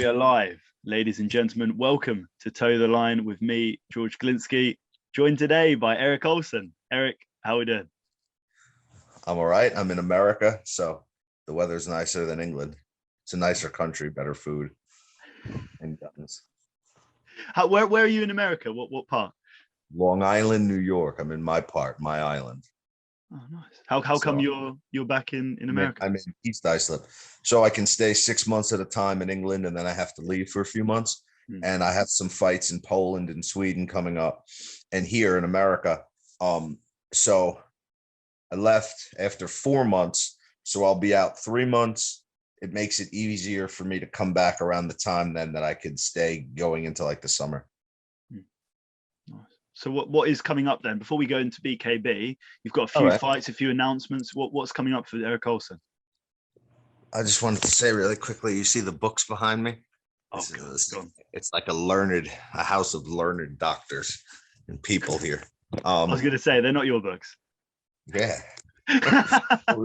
are live, ladies and gentlemen. Welcome to Toe the Line with me, George Glinsky, joined today by Eric Olsen. Eric, how are we doing? I'm all right. I'm in America, so the weather's nicer than England. It's a nicer country, better food, and guns. Where are you in America? What part? Long Island, New York. I'm in my part, my island. Oh, nice. How come you're back in America? I'm in East Islip, so I can stay 6 months at a time in England, and then I have to leave for a few months. And I have some fights in Poland and Sweden coming up, and here in America. So I left after 4 months, so I'll be out 3 months. It makes it easier for me to come back around the time then that I could stay going into like the summer. Nice. So what is coming up then? Before we go into BKB, you've got a few fights, a few announcements. What's coming up for Eric Olsen? I just wanted to say really quickly, you see the books behind me? Oh, God. It's like a house of learned doctors and people here. I was going to say, they're not your books. Yeah. But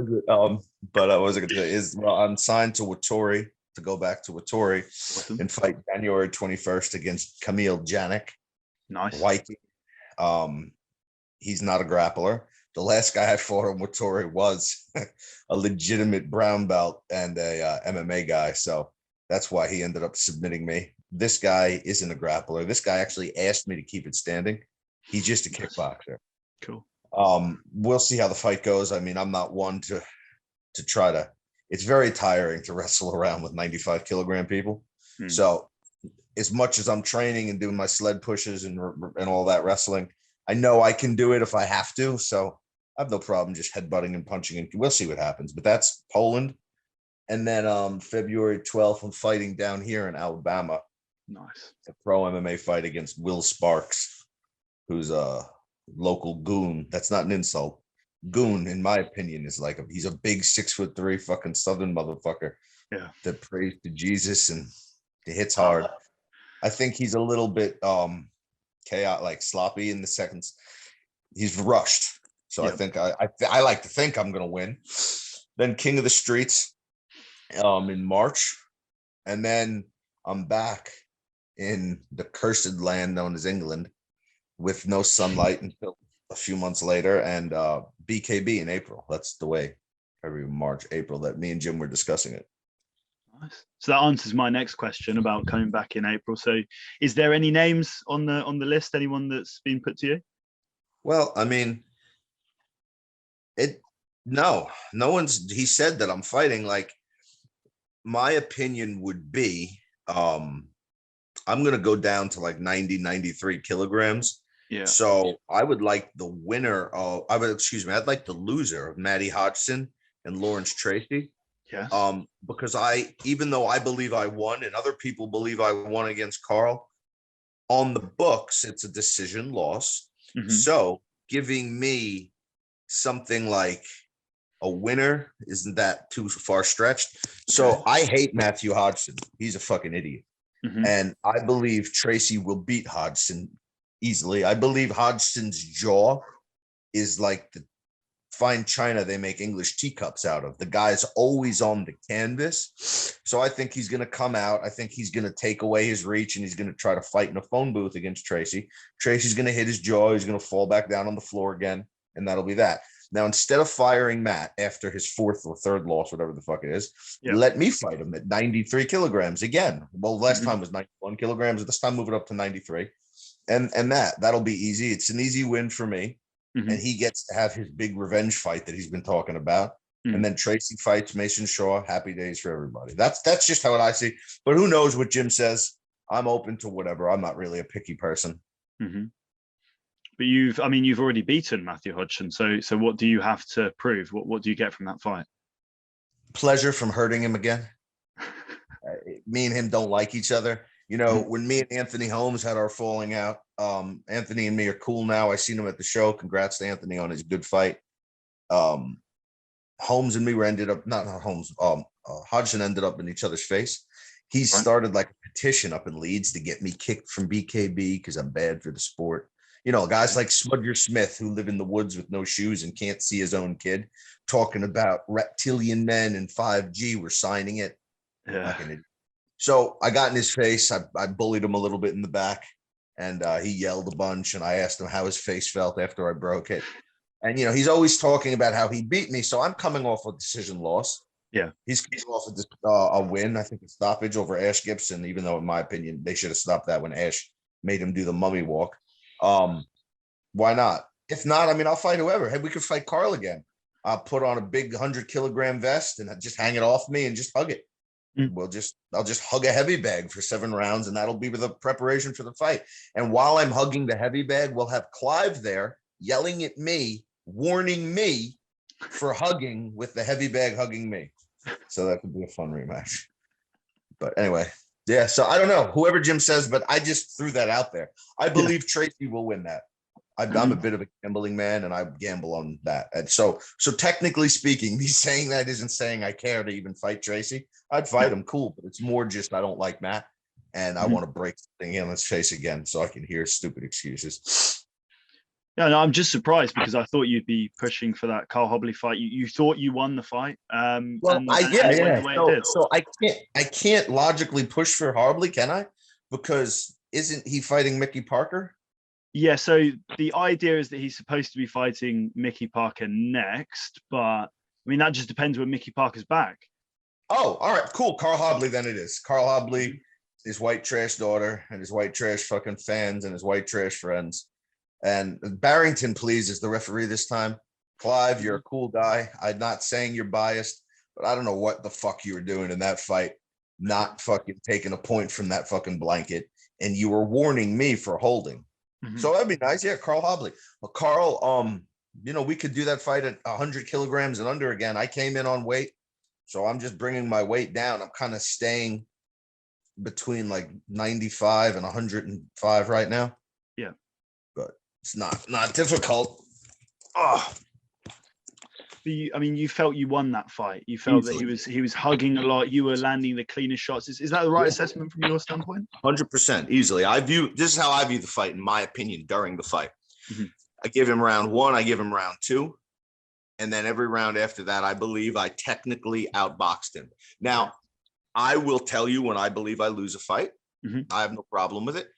what I was going to say is, I'm signed to Wattori to go back to Wattori and fight January 21st against Camille Janik. Nice. Viking. He's not a grappler. The last guy I fought in Wattori was a legitimate brown belt and a MMA guy. So that's why he ended up submitting me. This guy isn't a grappler. This guy actually asked me to keep it standing. He's just a kickboxer. Cool. We'll see how the fight goes. I mean, I'm not one to try to. It's very tiring to wrestle around with 95 kilogram people. So as much as I'm training and doing my sled pushes and all that wrestling, I know I can do it if I have to. So I have no problem just headbutting and punching, and we'll see what happens. But that's Poland. And then February 12th, I'm fighting down here in Alabama. Nice. A pro MMA fight against Will Sparks, who's a local goon. That's not an insult. Goon, in my opinion, is like he's a big 6'3" fucking Southern motherfucker. Yeah. That prays to Jesus and it hits hard. I think he's a little bit chaotic, like sloppy in the seconds. He's rushed. So I think I like to think I'm gonna win. Then King of the Streets in March. And then I'm back in the cursed land known as England with no sunlight until a few months later, and BKB in April. That's the way every March, April that me and Jim were discussing it. Nice. So that answers my next question about coming back in April. So is there any names on the list? Anyone that's been put to you? Well, I mean, no one's. He said that I'm fighting. Like, my opinion would be, I'm gonna go down to like 93 kilograms. Yeah. So I would like the winner of, I'd like the loser of Matty Hodgson and Lawrence Tracy. Yes. Because even though I believe I won and other people believe I won against Carl, on the books, it's a decision loss. Mm-hmm. So giving me something like a winner, isn't that too far stretched? So I hate Matthew Hodgson. He's a fucking idiot. Mm-hmm. And I believe Tracy will beat Hodgson easily. I believe Hodgson's jaw is like the fine china they make English teacups out of. The guy's always on the canvas. So I think he's going to come out. I think he's going to take away his reach, and he's going to try to fight in a phone booth against Tracy. Tracy's going to hit his jaw. He's going to fall back down on the floor again, and that'll be that. Now, instead of firing Matt after his fourth or third loss, whatever the fuck it is, let me fight him at 93 kilograms again. Well, last time was 91 kilograms. This time move it up to 93. And that'll be easy. It's an easy win for me. Mm-hmm. And he gets to have his big revenge fight that he's been talking about. Mm-hmm. And then Tracy fights Mason Shaw. Happy days for everybody. That's just how I see. But who knows what Jim says? I'm open to whatever. I'm not really a picky person. Mm-hmm. But you've already beaten Matthew Hodgson. So what do you have to prove? What do you get from that fight? Pleasure from hurting him again. Me and him don't like each other. You know, when me and Anthony Holmes had our falling out, Anthony and me are cool now. I seen him at the show. Congrats to Anthony on his good fight. Holmes and me were Hodgson ended up in each other's face. He started like a petition up in Leeds to get me kicked from BKB because I'm bad for the sport. You know, guys like Smudger Smith who live in the woods with no shoes and can't see his own kid, talking about reptilian men and 5G. We're signing it. Yeah. So I got in his face. I bullied him a little bit in the back, and he yelled a bunch. And I asked him how his face felt after I broke it. And, he's always talking about how he beat me. So I'm coming off a decision loss. Yeah. He's coming off a win. I think a stoppage over Ash Gibson, even though, in my opinion, they should have stopped that when Ash made him do the mummy walk. Why not? If not, I mean, I'll fight whoever. Hey, we could fight Carl again. I'll put on a big 100-kilogram vest and just hang it off me and just hug it. I'll just hug a heavy bag for 7 rounds, and that'll be the preparation for the fight. And while I'm hugging the heavy bag, we'll have Clive there yelling at me, warning me for hugging with the heavy bag hugging me. So that could be a fun rematch. But anyway, yeah. So I don't know, whoever Jim says, but I just threw that out there. I believe Tracy will win that. I'm a bit of a gambling man, and I gamble on that. And so technically speaking, me saying that isn't saying I care to even fight Tracy. I'd fight him, cool, but it's more just I don't like Matt, and I want to break something in his face again so I can hear stupid excuses. Yeah, no, I'm just surprised because I thought you'd be pushing for that Carl Hobley fight. You thought you won the fight. So I can't logically push for Hobley, can I? Because isn't he fighting Mickey Parker? Yeah, so the idea is that he's supposed to be fighting Mickey Parker next, but I mean, that just depends when Mickey Parker's back. Oh, all right, cool. Carl Hobley, then it is. Carl Hobley, his white trash daughter, and his white trash fucking fans, and his white trash friends. And Barrington, please, is the referee this time. Clive, you're a cool guy. I'm not saying you're biased, but I don't know what the fuck you were doing in that fight, not fucking taking a point from that fucking blanket. And you were warning me for holding. So that'd be nice. Yeah, Carl Hobley. Well, Carl, we could do that fight at 100 kilograms and under again. I came in on weight, so I'm just bringing my weight down. I'm kind of staying between like 95 and 105 right now. Yeah, but it's not difficult. Oh, you felt you won that fight. You felt easily. That he was hugging a lot. You were landing the cleanest shots. Is that the right assessment from your standpoint? 100% easily. This is how I view the fight, in my opinion, during the fight. I give him round 1. I give him round 2. And then every round after that, I believe I technically outboxed him. Now, I will tell you when I believe I lose a fight. I have no problem with it.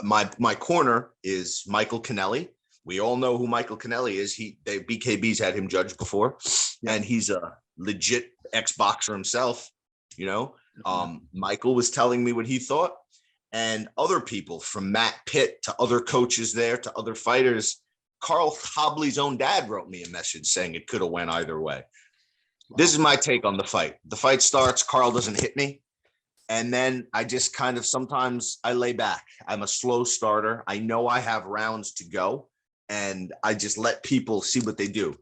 My corner is Michael Kennelly. We all know who Michael Kennelly is. BKB's had him judged before, and he's a legit ex-boxer himself. Michael was telling me what he thought, and other people from Matt Pitt to other coaches there to other fighters. Carl Hobley's own dad wrote me a message saying it could have went either way. Wow. This is my take on the fight. The fight starts. Carl doesn't hit me. And then I just kind of sometimes I lay back. I'm a slow starter. I know I have rounds to go. And I just let people see what they do.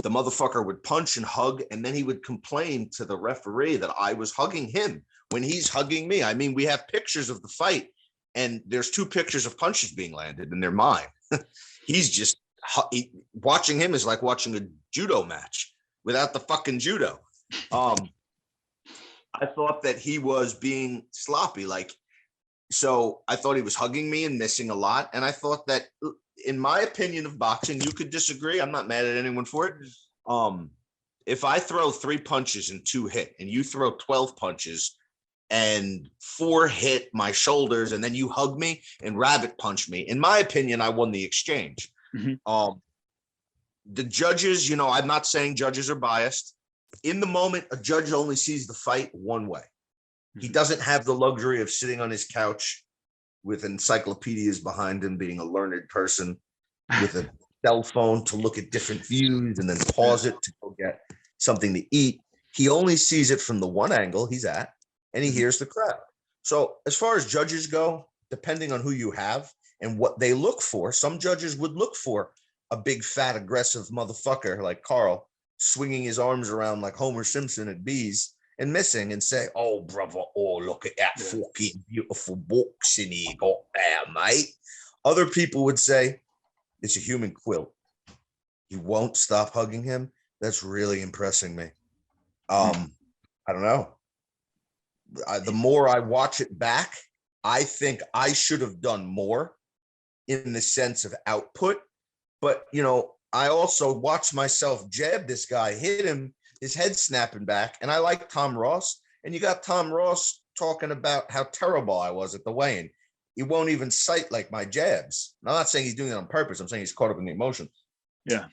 The motherfucker would punch and hug, and then he would complain to the referee that I was hugging him when he's hugging me. I mean, we have pictures of the fight, and there's 2 pictures of punches being landed, and they're mine. He's just watching him is like watching a judo match without the fucking judo. I thought that he was being sloppy. So I thought he was hugging me and missing a lot. And I thought that, in my opinion of boxing, you could disagree. I'm not mad at anyone for it. If I throw 3 punches and 2 hit, and you throw 12 punches and 4 hit my shoulders, and then you hug me and rabbit punch me, in my opinion, I won the exchange. The judges, I'm not saying judges are biased. In the moment, a judge only sees the fight one way. He doesn't have the luxury of sitting on his couch with encyclopedias behind him, being a learned person with a cell phone to look at different views and then pause it to go get something to eat. He only sees it from the one angle he's at, and he hears the crowd. So as far as judges go, depending on who you have and what they look for, some judges would look for a big, fat, aggressive motherfucker like Carl swinging his arms around like Homer Simpson at bees and missing and say, "Oh, brother, oh, look at that fucking beautiful boxing he got there, mate." Other people would say, "It's a human quilt. He won't stop hugging him. That's really impressing me." I don't know. The more I watch it back, I think I should have done more in the sense of output. But, I also watched myself jab this guy, hit him, his head snapping back. And I like Tom Ross. And you got Tom Ross talking about how terrible I was at the weigh-in. He won't even cite like my jabs. I'm not saying he's doing it on purpose. I'm saying he's caught up in the emotion. Yeah.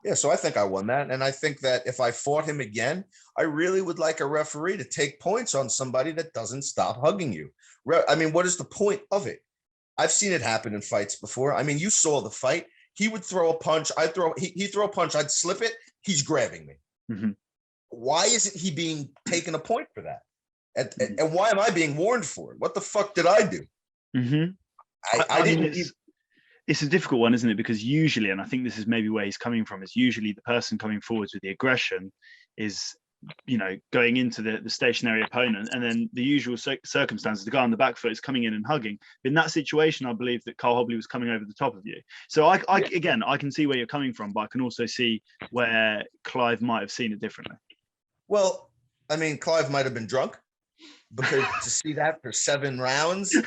Yeah, so I think I won that. And I think that if I fought him again, I really would like a referee to take points on somebody that doesn't stop hugging you. I mean, what is the point of it? I've seen it happen in fights before. I mean, you saw the fight. He would throw a punch. He'd throw a punch. I'd slip it. He's grabbing me. Mm-hmm. Why isn't he being taken a point for that? And why am I being warned for it? What the fuck did I do? Mm-hmm. I mean, it's a difficult one, isn't it? Because usually, and I think this is maybe where he's coming from, is usually the person coming forwards with the aggression is, you know, going into the stationary opponent, and then the usual circumstances, the guy on the back foot is coming in and hugging. In that situation, I believe that Carl Hobley was coming over the top of you. So again, I can see where you're coming from, but I can also see where Clive might have seen it differently. Well, I mean, Clive might have been drunk, because to see that for 7 rounds is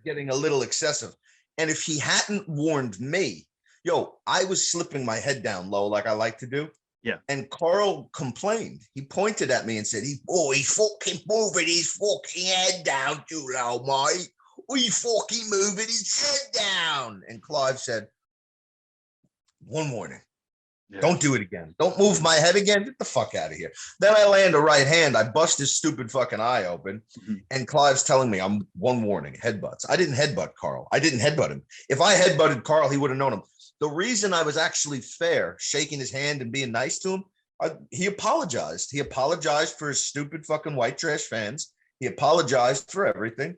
getting a little excessive. And if he hadn't warned me, I was slipping my head down low like I like to do. Yeah. And Carl complained. He pointed at me and said, he's fucking moving his fucking head down too low, mate. He's fucking moving his head down. And Clive said, one warning. Yeah. Don't do it again. Don't move my head again. Get the fuck out of here. Then I land a right hand. I bust his stupid fucking eye open. Mm-hmm. And Clive's telling me, I'm one warning, headbutts. I didn't headbutt Carl. I didn't headbutt him. If I headbutted Carl, he would have known him. The reason I was actually fair, shaking his hand and being nice to him, he apologized. He apologized for his stupid fucking white trash fans. He apologized for everything.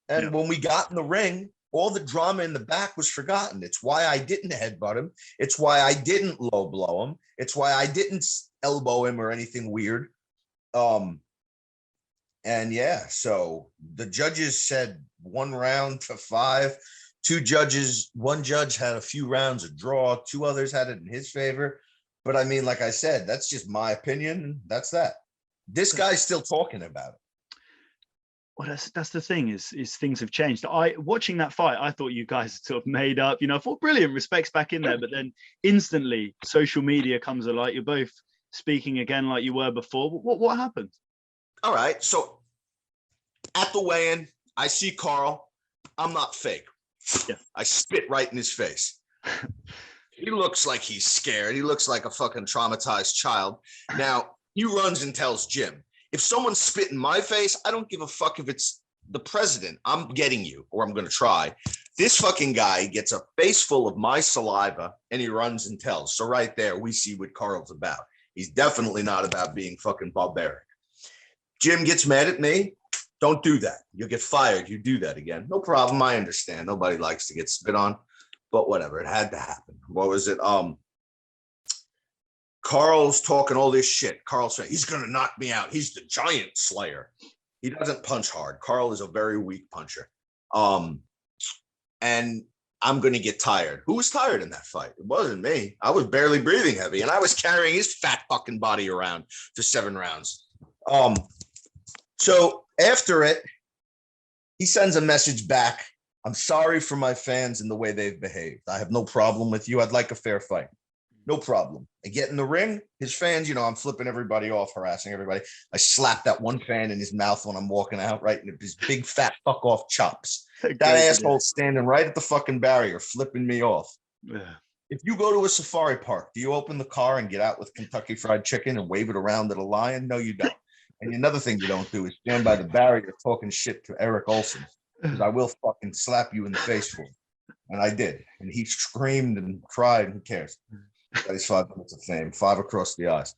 And when we got in the ring, all the drama in the back was forgotten. It's why I didn't headbutt him. It's why I didn't low blow him. It's why I didn't elbow him or anything weird. And yeah, so the judges said 1 round to 5. 2 judges, 1 judge had a few rounds of draw. 2 others had it in his favor. But I mean, like I said, that's just my opinion. That's that. This guy's still talking about it. Well, that's the thing is things have changed. Watching that fight, I thought you guys sort of made up, I thought brilliant, respect's back in there, but then instantly social media comes alight. You're both speaking again like you were before. What happened? All right. So at the weigh-in, I see Carl. I'm not fake. Yeah. I spit right in his face. He looks like he's scared. He looks like a fucking traumatized child. Now, he runs and tells Jim, if someone spit in my face, I don't give a fuck if it's the president. I'm getting you, or I'm going to try. This fucking guy gets a face full of my saliva, and he runs and tells. So right there, we see what Carl's about. He's definitely not about being fucking barbaric. Jim gets mad at me. Don't do that. You'll get fired. You do that again. No problem. I understand. Nobody likes to get spit on, but whatever. It had to happen. What was it? Carl's talking all this shit. Carl's saying, he's going to knock me out. He's the giant slayer. He doesn't punch hard. Carl is a very weak puncher. And I'm going to get tired. Who was tired in that fight? It wasn't me. I was barely breathing heavy, and I was carrying his fat fucking body around for 7 rounds. So after it, he sends a message back. I'm sorry for my fans and the way they've behaved. I have no problem with you. I'd like a fair fight. No problem. I get in the ring. His fans, I'm flipping everybody off, harassing everybody. I slap that one fan in his mouth when I'm walking out, right in his big fat fuck off chops. That asshole's standing right at the fucking barrier, flipping me off. Yeah. If you go to a safari park, do you open the car and get out with Kentucky Fried Chicken and wave it around at a lion? No, you don't. And another thing you don't do is stand by the barrier talking shit to Eric Olsen, because I will fucking slap you in the face for it. And I did. And he screamed and cried. Who cares? Got his 5 minutes of fame, 5 across the eyes.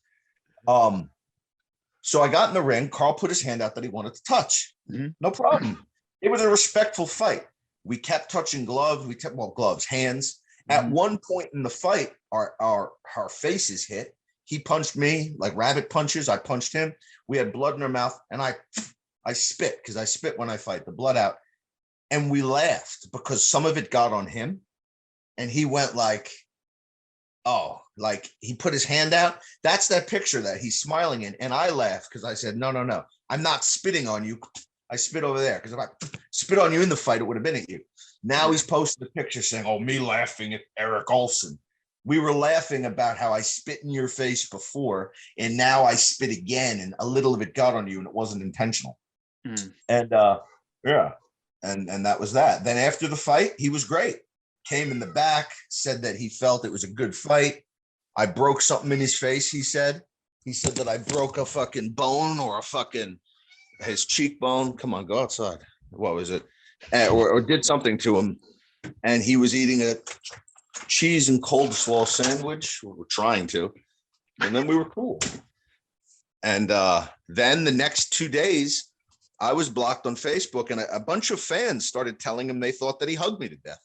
So I got in the ring. Carl put his hand out that he wanted to touch. Mm-hmm. No problem. It was a respectful fight. We kept touching gloves. Gloves, hands. Mm-hmm. At one point in the fight, our faces hit. He punched me like rabbit punches. I punched him. We had blood in our mouth, and I spit, because I spit when I fight, the blood out. And we laughed because some of it got on him, and he went like, oh, like he put his hand out. That's that picture that he's smiling in. And I laughed because I said, no, I'm not spitting on you. I spit over there, because if I spit on you in the fight, it would have been at you. Now he's posted a picture saying, oh, me laughing at Eric Olsen. we were laughing about how I spit in your face before, and now I spit again, and a little of it got on you, and it wasn't intentional. And yeah, and that was that. Then after the fight, he was great. Came in the back, said that he felt it was a good fight. I broke something in his face. He said that I broke a fucking bone or his cheekbone. Come on, go outside. What was it? Or did something to him. And he was eating a cheese and coleslaw sandwich. We were trying to. And then we were cool. And then the next 2 days, I was blocked on Facebook, and a bunch of fans started telling him they thought that he hugged me to death.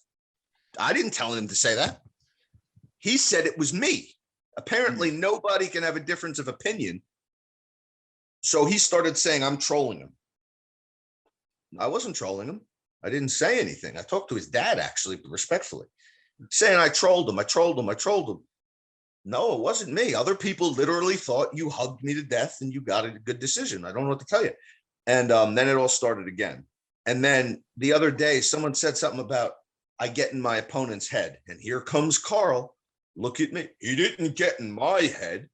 I didn't tell him to say that. He said it was me. Apparently, nobody can have a difference of opinion. So he started saying I'm trolling him. I wasn't trolling him. I didn't say anything. I talked to his dad, actually, respectfully, saying I trolled him. No, it wasn't me. Other people literally thought you hugged me to death and you got a good decision. I don't know what to tell you. And then it all started again. And then the other day, someone said something about I get in my opponent's head. And here comes Carl. Look at me. He didn't get in my head.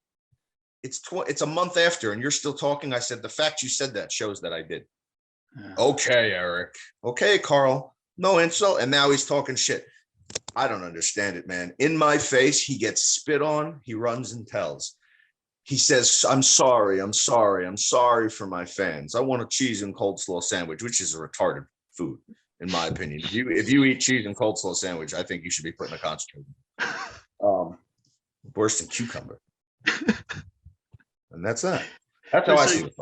It's a month after, and you're still talking. I said, the fact you said that shows that I did. Yeah. Okay, Eric. Okay, Carl. No insult. And now he's talking shit. I don't understand it, man. In my face, he gets spit on. He runs and tells. He says, I'm sorry for my fans. I want a cheese and coleslaw sandwich, which is a retarded food, in my opinion. If you eat cheese and coleslaw sandwich, I think you should be put in a concentration. Worse than cucumber. And that's that. That's how I see it.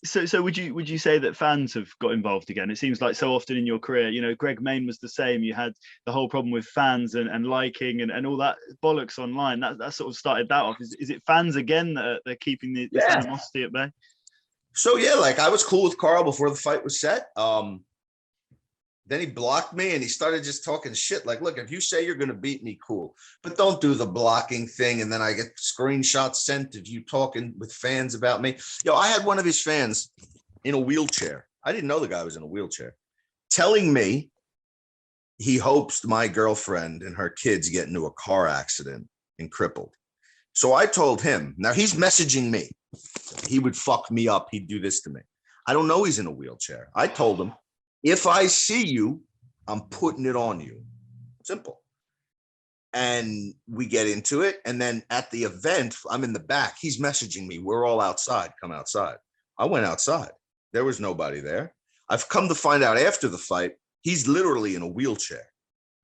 So would you say that fans have got involved again? It seems like so often in your career, you know, Greg Main was the same. You had the whole problem with fans and liking and all that bollocks online. That sort of started that off. Is it fans again that are keeping the animosity at bay? So yeah, like I was cool with Carl before the fight was set. Then he blocked me and he started just talking shit. Like, look, if you say you're going to beat me, cool, but don't do the blocking thing. And then I get screenshots sent of you talking with fans about me. Yo, I had one of his fans in a wheelchair. I didn't know the guy was in a wheelchair, telling me he hopes my girlfriend and her kids get into a car accident and crippled. So I told him, now he's messaging me. He would fuck me up. He'd do this to me. I don't know he's in a wheelchair. I told him, if I see you, I'm putting it on you. Simple. And we get into it. And then at the event, I'm in the back. He's messaging me. We're all outside. Come outside. I went outside. There was nobody there. I've come to find out after the fight, he's literally in a wheelchair.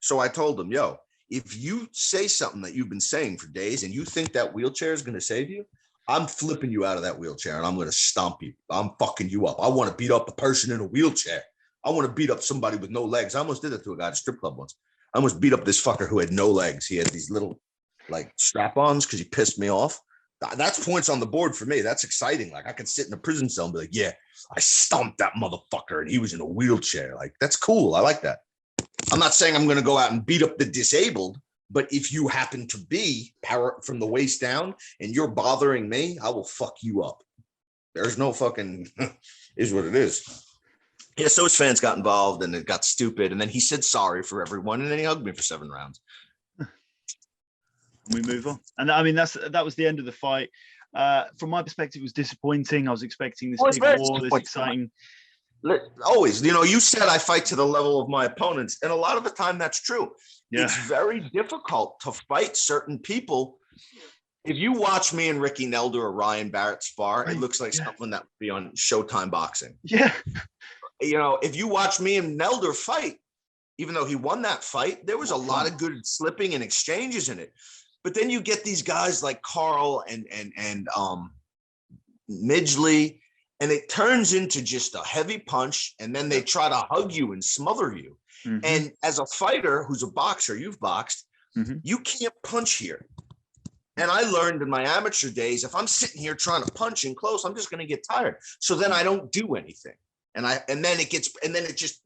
So I told him, yo, if you say something that you've been saying for days and you think that wheelchair is going to save you, I'm flipping you out of that wheelchair and I'm going to stomp you. I'm fucking you up. I want to beat up a person in a wheelchair. I want to beat up somebody with no legs. I almost did that to a guy at a strip club once. I almost beat up this fucker who had no legs. He had these little like strap-ons because he pissed me off. That's points on the board for me. That's exciting. Like I could sit in a prison cell and be like, yeah, I stomped that motherfucker and he was in a wheelchair. Like that's cool. I like that. I'm not saying I'm going to go out and beat up the disabled, but if you happen to be power from the waist down and you're bothering me, I will fuck you up. There's no fucking is what it is. Yeah, so his fans got involved and it got stupid. And then he said sorry for everyone. And then he hugged me for 7 rounds. We move on. And I mean, that was the end of the fight. From my perspective, it was disappointing. I was expecting this big war, this exciting. Always, you know, you said I fight to the level of my opponents. And a lot of the time that's true. Yeah. It's very difficult to fight certain people. If you watch me and Ricky Nelder or Ryan Barrett spar, it looks like something that would be on Showtime Boxing. Yeah. You know, if you watch me and Nelder fight, even though he won that fight, there was a lot of good slipping and exchanges in it. But then you get these guys like Carl and Midgley, and it turns into just a heavy punch, and then they try to hug you and smother you. Mm-hmm. And as a fighter who's a boxer, you've boxed, you can't punch here. And I learned in my amateur days, if I'm sitting here trying to punch in close, I'm just going to get tired. So then I don't do anything. And then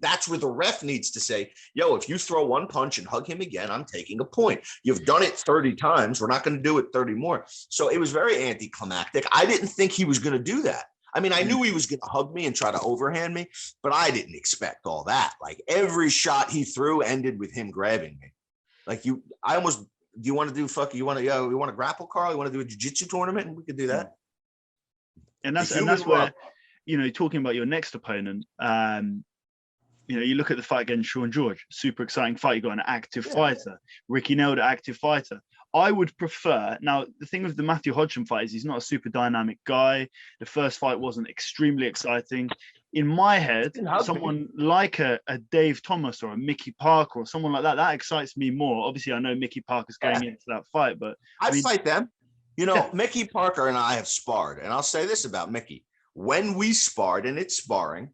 that's where the ref needs to say, yo, if you throw one punch and hug him again, I'm taking a point. You've done it 30 times. We're not going to do it 30 more. So it was very anticlimactic. I didn't think he was going to do that. I mean, I knew he was going to hug me and try to overhand me, but I didn't expect all that. Like every shot he threw ended with him grabbing me. Like you want to do you want to grapple, Carl? You want to do a jiu-jitsu tournament? And we could do that. And that's where, talking about your next opponent, you look at the fight against Sean George, super exciting fight. You got an active fighter, Ricky Nelder, active fighter. I would prefer, now the thing with the Matthew Hodgson fight is he's not a super dynamic guy. The first fight wasn't extremely exciting. In my head, someone like a Dave Thomas or a Mickey Parker or someone like that excites me more. Obviously, I know Mickey Parker's going into that fight, but I fight them. Mickey Parker and I have sparred, and I'll say this about Mickey. When we sparred, and it's sparring,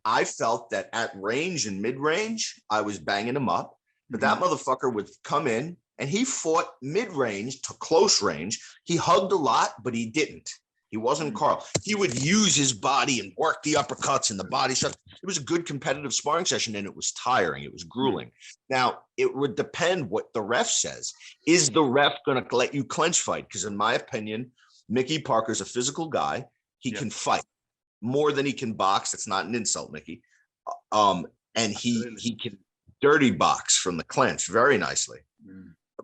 I felt that at range and mid-range, I was banging him up, but that motherfucker would come in and he fought mid-range to close range. He hugged a lot, but he didn't. He wasn't Carl. He would use his body and work the uppercuts and the body shots. It was a good competitive sparring session, and it was tiring. It was grueling. Now, it would depend what the ref says. Is the ref going to let you clinch fight? Because in my opinion, Mickey Parker's a physical guy. He can fight more than he can box. That's not an insult, Mickey. And he can dirty box from the clinch very nicely.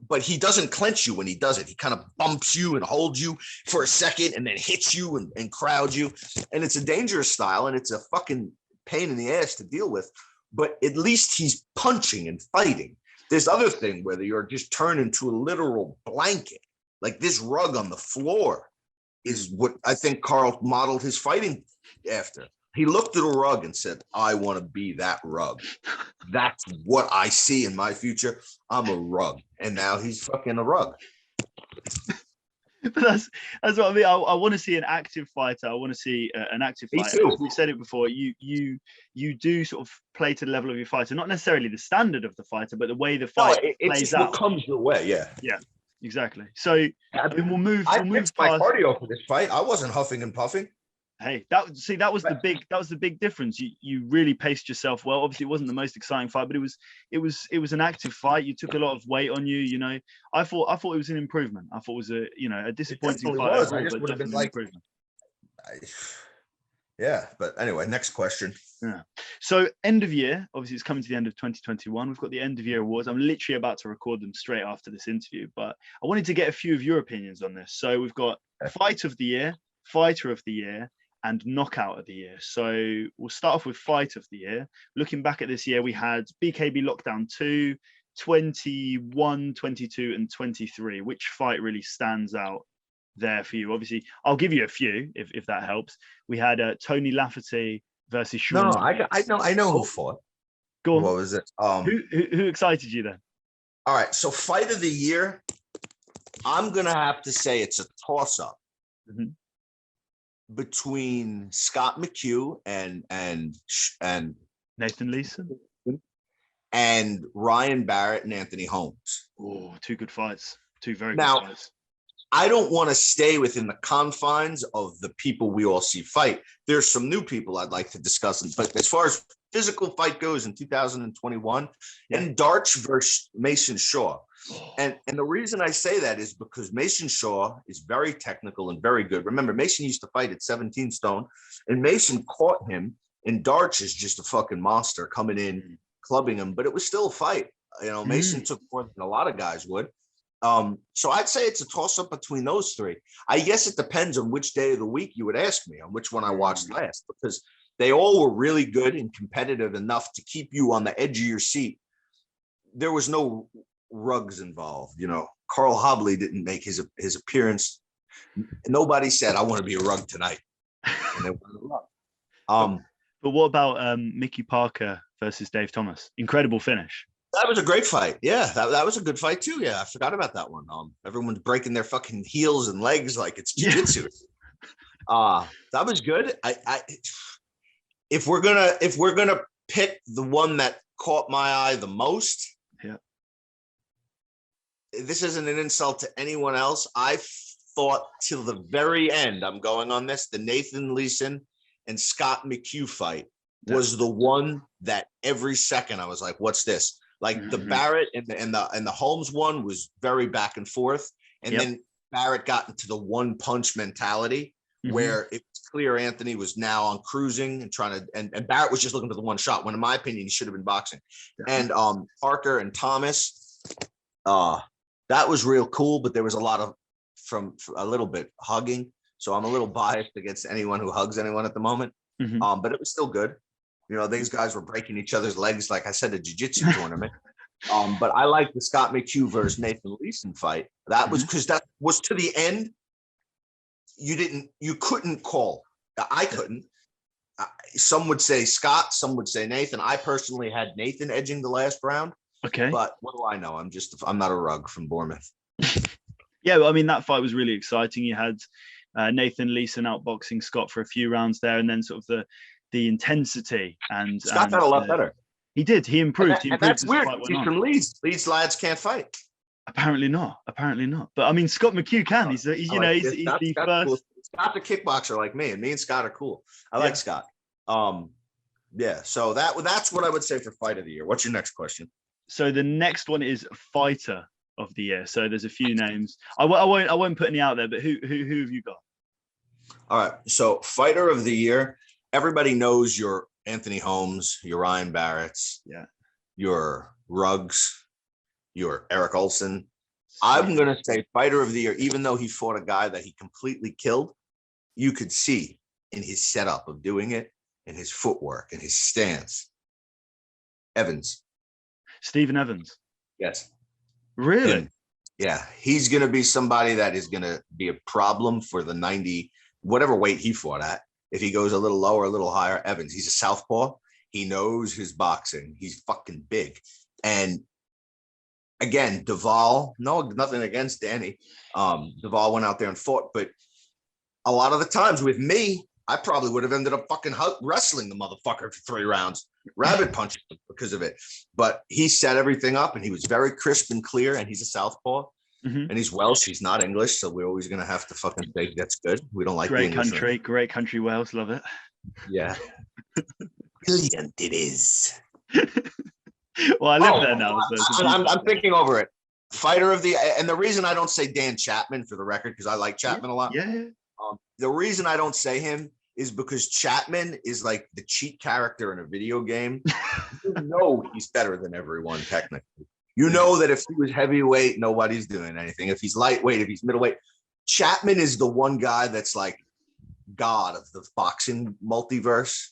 But he doesn't clench you when he does it. He kind of bumps you and holds you for a second and then hits you and crowds you. And it's a dangerous style, and it's a fucking pain in the ass to deal with. But at least he's punching and fighting. This other thing where you're just turned into a literal blanket, like this rug on the floor, is what I think Carl modeled his fighting after. He looked at a rug and said, I want to be that rug. That's what I see in my future. I'm a rug. And now he's fucking a rug. But that's what I mean. I want to see an active fighter. I want to see an active fighter. Me too. We've said it before. You do sort of play to the level of your fighter, not necessarily the standard of the fighter, but the way the fight plays out. What comes your way, Yeah, exactly. So we'll move I past fixed my cardio for this fight. I wasn't huffing and puffing. Hey, that was the big difference. You really paced yourself well. Obviously, it wasn't the most exciting fight, but it was an active fight. You took a lot of weight on you. I thought it was an improvement. I thought it was a disappointing fight overall, I just would have been like, but anyway, next question. Yeah. So end of year, obviously it's coming to the end of 2021. We've got the end of year awards. I'm literally about to record them straight after this interview, but I wanted to get a few of your opinions on this. So we've got fight of the year, fighter of the year, and knockout of the year. So we'll start off with fight of the year. Looking back at this year, we had BKB Lockdown 2, 21, 22, and 23. Which fight really stands out there for you? Obviously, I'll give you a few if that helps. We had Tony Lafferty versus Sean. No, I know who fought. Go on. What was it? Who excited you then? All right, so fight of the year, I'm gonna have to say it's a toss-up. Between Scott McHugh and Nathan Leeson and Ryan Barrett and Anthony Holmes. Oh, two good fights. Two very good fights. I don't want to stay within the confines of the people we all see fight. There's some new people I'd like to discuss, but as far as physical fight goes in 2021, and Darch versus Mason Shaw. And the reason I say that is because Mason Shaw is very technical and very good. Remember, Mason used to fight at 17 stone, and Mason caught him, and Darch is just a fucking monster coming in, clubbing him, but it was still a fight. Mason took more than a lot of guys would. So I'd say it's a toss-up between those three. I guess it depends on which day of the week you would ask me, on which one I watched last, because they all were really good and competitive enough to keep you on the edge of your seat. There was no rugs involved. Carl Hobley didn't make his appearance. Nobody said, I want to be a rug tonight. And they wanted a rug. But what about Mickey Parker versus Dave Thomas? Incredible finish. That was a great fight. Yeah, that was a good fight too. Yeah, I forgot about that one. Everyone's breaking their fucking heels and legs like it's jiu-jitsu. That was good. If we're gonna pick the one that caught my eye the most, this isn't an insult to anyone else. I thought till the very end, I'm going on this, the Nathan Leeson and Scott McHugh fight was the one that every second I was like, what's this? Like the Barrett and the Holmes one was very back and forth. And then Barrett got into the one punch mentality where it's clear Anthony was now on cruising and trying to, and Barrett was just looking for the one shot, when in my opinion, he should have been boxing. And Parker and Thomas, That was real cool, but there was a lot of from a little bit hugging. So I'm a little biased against anyone who hugs anyone at the moment. But it was still good. You know, these guys were breaking each other's legs, like I said, a jiu-jitsu tournament. But I like the Scott McHugh versus Nathan Leeson fight. That was because that was to the end. You couldn't call. I couldn't. Some would say Scott, some would say Nathan. I personally had Nathan edging the last round. Okay. But what do I know? I'm not a rug from Bournemouth. Yeah, well, I mean, that fight was really exciting. You had Nathan Leeson outboxing Scott for a few rounds there, and then sort of the intensity. And Scott got a lot better. He did. He improved. And that's weird. He's from Leeds. Leeds lads can't fight. Apparently not. But I mean, Scott McHugh can. He's the first. Cool. Scott's a kickboxer like me, and me and Scott are cool. I like Scott. Yeah. So that's what I would say for fight of the year. What's your next question? So the next one is fighter of the year. So there's a few names. I won't put any out there, but who have you got? All right. So fighter of the year. Everybody knows your Anthony Holmes, your Ryan Barrett's, your Ruggs, your Eric Olsen. I'm going to say fighter of the year, even though he fought a guy that he completely killed. You could see in his setup of doing it and his footwork and his stance. Evans. Stephen Evans. Yes. Really? And, yeah. He's going to be somebody that is going to be a problem for the 90, whatever weight he fought at. If he goes a little lower, a little higher, Evans, he's a southpaw. He knows his boxing. He's fucking big. And again, Duvall, nothing against Danny. Duvall went out there and fought, but a lot of the times with me, I probably would have ended up fucking wrestling the motherfucker for 3 rounds, rabbit punching him because of it. But he set everything up, and he was very crisp and clear, and he's a southpaw. And he's Welsh. He's not English, so we're always going to have to fucking say that's good. We don't like great country, Wales. Love it. Yeah. Brilliant it is. Well, I live there now. So I'm thinking over it. Fighter of the, and the reason I don't say Dan Chapman for the record, because I like Chapman a lot. Yeah. The reason I don't say him is because Chapman is like the cheat character in a video game. You know he's better than everyone technically. You know that if he was heavyweight, nobody's doing anything. If he's lightweight, if he's middleweight, Chapman is the one guy that's like God of the boxing multiverse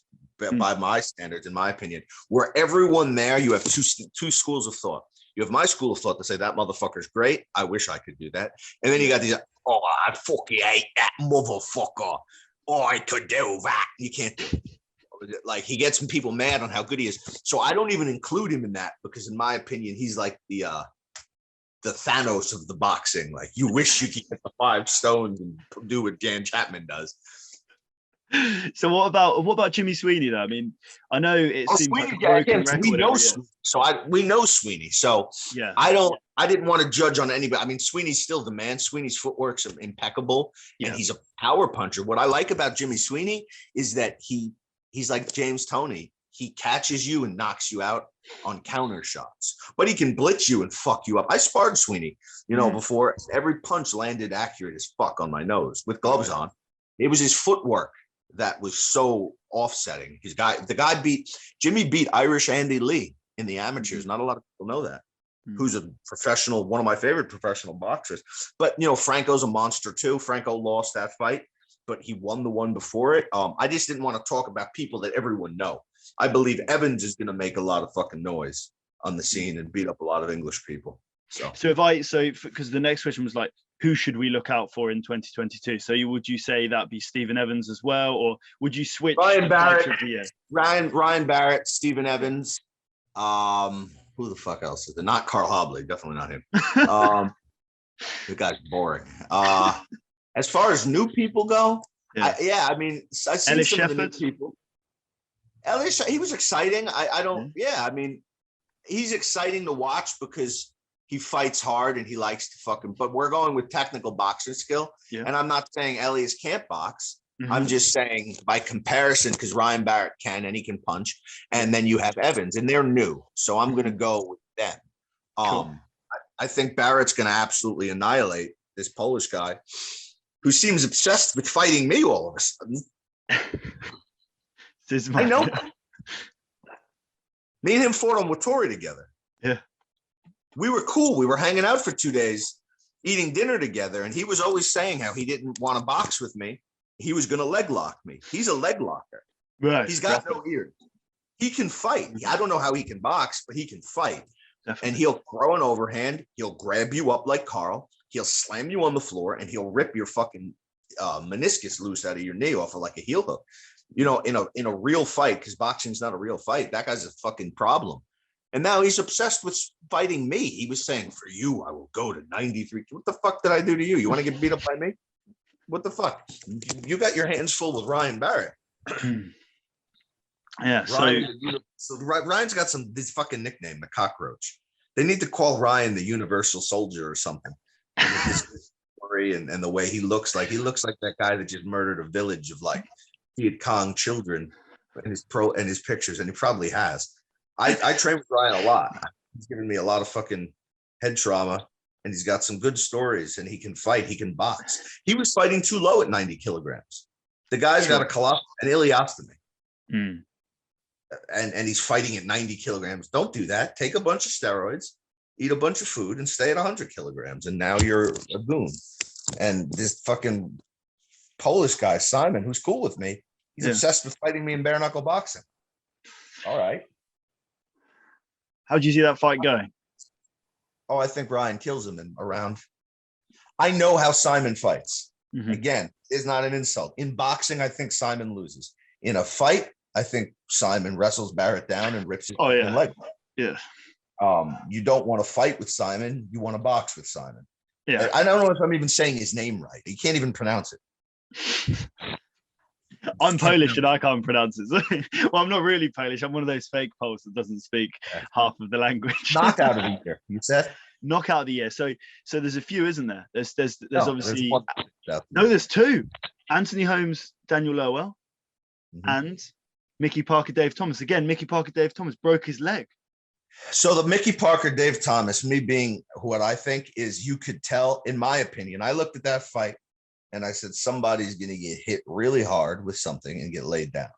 by my standards, in my opinion, where everyone there, you have two schools of thought. You have my school of thought to say that motherfucker's great. I wish I could do that. And then you got these, I fucking hate that motherfucker. I could do that. You can't do it. Like he gets some people mad on how good he is. So I don't even include him in that because in my opinion, he's like the Thanos of the boxing. Like you wish you could get the 5 stones and do what Dan Chapman does. So what about Jimmy Sweeney though? I mean, I know it seems Sweeney, like a broken record. We know Sweeney. So yeah, I didn't want to judge on anybody. I mean, Sweeney's still the man. Sweeney's footwork's impeccable, and he's a power puncher. What I like about Jimmy Sweeney is that he's like James Toney. He catches you and knocks you out on counter shots, but he can blitz you and fuck you up. I sparred Sweeney, before. Every punch landed accurate as fuck on my nose with gloves on. It was his footwork that was so offsetting. Jimmy beat Irish Andy Lee in the amateurs. Not a lot of people know that. Who's a professional, one of my favorite professional boxers. But Franco's a monster too. Franco lost that fight, but he won the one before it. I just didn't want to talk about people that everyone know. I believe Evans is going to make a lot of fucking noise on the scene and beat up a lot of English people. So because the next question was like, who should we look out for in 2022? So would you say that'd be Stephen Evans as well, or would you switch? Ryan Barrett, Ryan Barrett, Stephen Evans. Who the fuck else is it? Not Carl Hobley, definitely not him. The guy's boring. As far as new people go, I mean, I've seen some of the new people. Elliot, he was exciting. I mean, he's exciting to watch because he fights hard and he likes to fucking, but we're going with technical boxing skill. Yeah. And I'm not saying Elias can't box. I'm just saying by comparison, because Ryan Barrett can and he can punch. And then you have Evans and they're new. So I'm going to go with them. Cool. I think Barrett's going to absolutely annihilate this Polish guy who seems obsessed with fighting me all of a sudden. I know. Me and him fought on Wattori together. Yeah. we were cool. We were hanging out for 2 days, eating dinner together. And he was always saying how he didn't want to box with me. He was going to leg lock me. He's a leg locker. Right. He's got no ears. He can fight. I don't know how he can box, but he can fight. Definitely. And he'll throw an overhand. He'll grab you up like Carl. He'll slam you on the floor, and he'll rip your fucking meniscus loose out of your knee off of like a heel hook. You know, in a real fight, because boxing's not a real fight. That guy's a fucking problem. And now he's obsessed with fighting me. He was saying, for you, I will go to 93. What the fuck did I do to you? You want to get beat up by me? What the fuck? You got your hands full with Ryan Barrett. Yeah. So Ryan's got this fucking nickname, the Cockroach. They need to call Ryan the Universal Soldier or something. His story and the way he looks like that guy that just murdered a village of like Viet Cong children in his pictures, and he probably has. I train with Ryan a lot. He's given me a lot of fucking head trauma, and he's got some good stories, and he can fight, he can box. He was fighting too low at 90 kilograms. The guy's got an ileostomy. Mm. And he's fighting at 90 kilograms. Don't do that. Take a bunch of steroids, eat a bunch of food, and stay at 100 kilograms. And now you're a goon. And this fucking Polish guy, Simon, who's cool with me, he's obsessed with fighting me in bare knuckle boxing. All right. How'd you see that fight going? Oh, I think Ryan kills him in a round. I know how Simon fights. Mm-hmm. Again, it's not an insult. In boxing, I think Simon loses. In a fight, I think Simon wrestles Barrett down and rips his leg. Yeah. You don't want to fight with Simon. You want to box with Simon. Yeah. I don't know if I'm even saying his name right. You can't even pronounce it. I'm Polish and I can't pronounce it. Well, I'm not really Polish. I'm one of those fake Poles that doesn't speak half of the language. Knockout of the year, you said? Knockout of the year. So there's a few, isn't there? There's obviously there's there's two. Anthony Holmes, Daniel Lowell, and Mickey Parker, Dave Thomas. Again, Mickey Parker, Dave Thomas broke his leg. So the Mickey Parker, Dave Thomas, me being what I think is, you could tell, in my opinion, I looked at that fight and I said, somebody's going to get hit really hard with something and get laid down.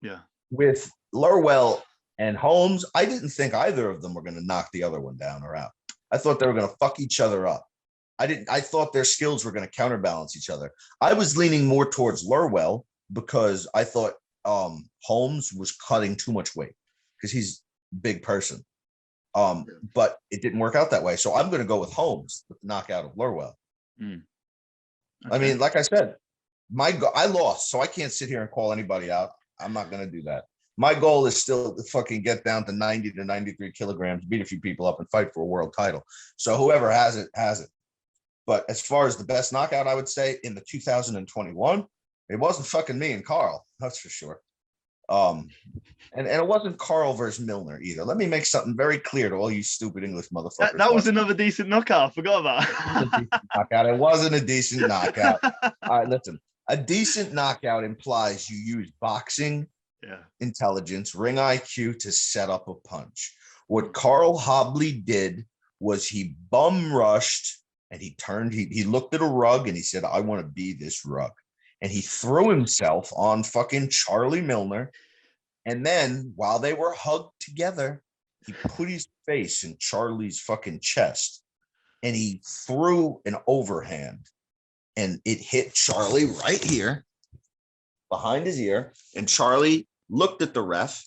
Yeah. With Lowell and Holmes, I didn't think either of them were going to knock the other one down or out. I thought they were going to fuck each other up. I thought their skills were going to counterbalance each other. I was leaning more towards Lowell because I thought Holmes was cutting too much weight because he's a big person. But it didn't work out that way. So I'm going to go with Holmes with the knockout of Lowell. Okay. I mean, like I said, I lost, so I can't sit here and call anybody out. I'm not going to do that. My goal is still to fucking get down to 90 to 93 kilograms, beat a few people up, and fight for a world title. So whoever has it, has it. But as far as the best knockout, I would say in the 2021, it wasn't fucking me and Carl. That's for sure. And it wasn't Carl versus Milner either. Let me make something very clear to all you stupid English motherfuckers. That was another decent knockout. I forgot about it. It wasn't a decent knockout. All right, listen. A decent knockout implies you use boxing intelligence, ring IQ to set up a punch. What Carl Hobley did was he bum rushed and he looked at a rug and he said, I want to be this rug. And he threw himself on fucking Charlie Milner. And then while they were hugged together, he put his face in Charlie's fucking chest and he threw an overhand and it hit Charlie right here behind his ear. And Charlie looked at the ref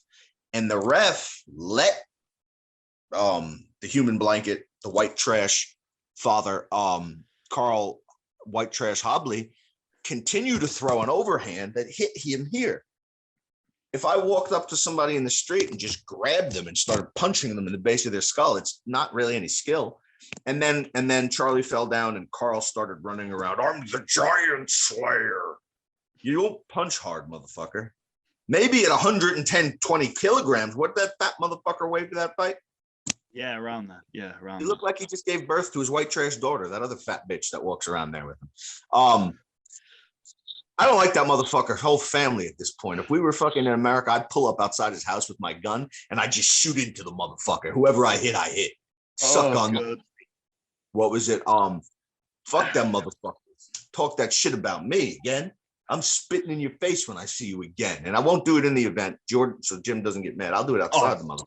and the ref let the human blanket, the white trash father, Carl White Trash Hobley, continue to throw an overhand that hit him here. If I walked up to somebody in the street and just grabbed them and started punching them in the base of their skull, it's not really any skill. And then Charlie fell down and Carl started running around. I'm the Giant Slayer. You don't punch hard, motherfucker. Maybe at 110, 20 kilograms. What did that fat motherfucker weigh for that fight? Yeah, around that. Yeah, around. He looked like he just gave birth to his white trash daughter, that other fat bitch that walks around there with him. I don't like that motherfucker's whole family at this point. If we were fucking in America, I'd pull up outside his house with my gun and I'd just shoot into the motherfucker. Whoever I hit, I hit. Suck on that. What was it? Fuck them motherfuckers. Talk that shit about me again. I'm spitting in your face when I see you again. And I won't do it in the event, Jordan, so Jim doesn't get mad. I'll do it outside the mother.